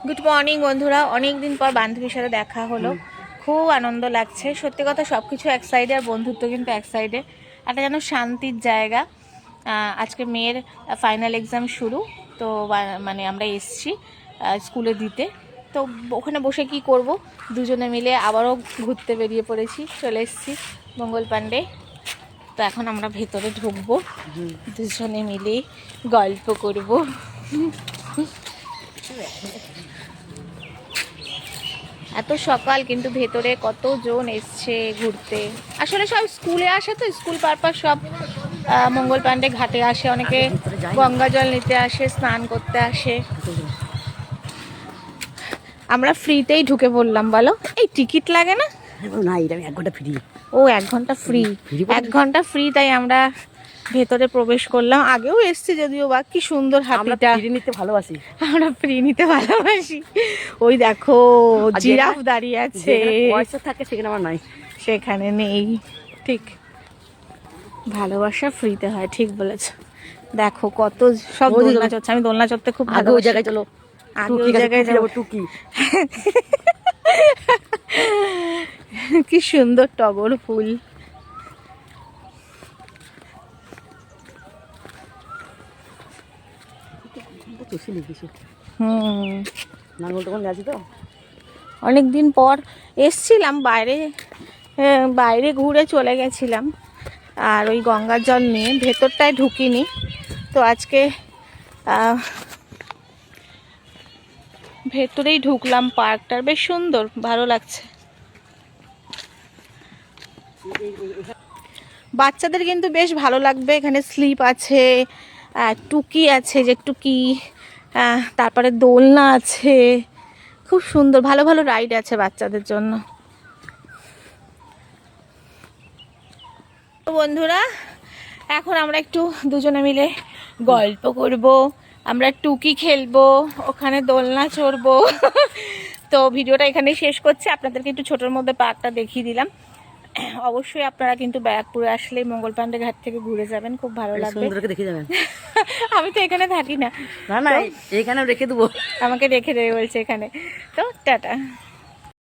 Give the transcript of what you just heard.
Good morning বন্ধুরা, অনেক দিন পর বান্ধবীর সাথে দেখা হলো। খুব আনন্দ লাগছে, সত্যি কথা। সব কিছু এক সাইডে আর বন্ধুত্ব কিন্তু এক সাইডে, একটা যেন শান্তির জায়গা। আজকে মেয়ের ফাইনাল এক্সাম শুরু, তো মানে আমরা এসছি স্কুলে দিতে। তো ওখানে বসে কি করব, দুজনে মিলে আবারও ঘুরতে বেরিয়ে পড়েছি, চলে এসেছি মঙ্গল পাণ্ডে। তো এখন আমরা ভেতরে ঢুকবো, দুজনে মিলে গল্প করব। এত সকাল কিন্তু ভেতরে কতজন এসছে ঘুরতে। আসলে সব স্কুলে আসে, তো স্কুল পারপাস সব মঙ্গল পাণ্ডে ঘাটে আসে, অনেকে গঙ্গা জল নিতে আসে, স্নান করতে আসে। আমরা ফ্রিতেই ঢুকে পড়লাম, বলো। এই টিকিট লাগে না? না, এটা 1 ঘন্টা ফ্রি। ও 1 ঘন্টা ফ্রি, 1 ঘন্টা ফ্রি, তাই আমরা ভেতরে প্রবেশ করলাম। আগেও এসছি যদিও বা। কি সুন্দর হাতিটা। ফ্রি নিতে ভালোবাসি, আমরা ফ্রি নিতে ভালোবাসি। ওই দেখো জিরাফ দাঁড়িয়ে আছে, পয়সা থাকে সেখানে আমার নাই, সেখানে নেই। ঠিক, ভালোবাসা ফ্রিতে হয়, ঠিক বলেছ। দেখো কত সব দোলনা চড়ছে, আমি দোলনা চড়তে খুব আগে ওই জায়গায় চলো, আগে ওই জায়গায় যাবো। টুকি কি সুন্দর টগর ফুল। অনেকদিন পর এসছিলাম বাইরে, বাইরে ঘুরে চলে গেছিলাম, আর ওই গঙ্গার জল নিয়ে ভেতরটায় ঢুকিনি। তো আজকে ভেতরেই ঢুকলাম। পার্কটার বেশ সুন্দর, ভালো লাগছে। বাচ্চাদের কিন্তু বেশ ভালো লাগবে। এখানে স্লিপ আছে, টুকি আছে, যে টুকি, তারপরে দোলনা আছে, খুব সুন্দর। ভালো ভালো রাইড আছে বাচ্চাদের জন্য। তো বন্ধুরা, এখন আমরা একটু দুজনে মিলে গল্প করব, আমরা টুকি খেলবো, ওখানে দোলনা চড়বো। তো ভিডিওটা এখানেই শেষ করছি। আপনাদেরকে একটু ছোটোর মধ্যে পার্কটা দেখিয়ে দিলাম। অবশ্যই আপনারা কিন্তু ব্যারাকপুরে আসলে মঙ্গল পাণ্ডে ঘাট থেকে ঘুরে যাবেন, খুব ভালো লাগবে। দেখে যাবেন। আমি তো এখানে থাকি না, না না, এখানে রেখে দেবো, আমাকে রেখে দেবে বলছে এখানে। তো টাটা।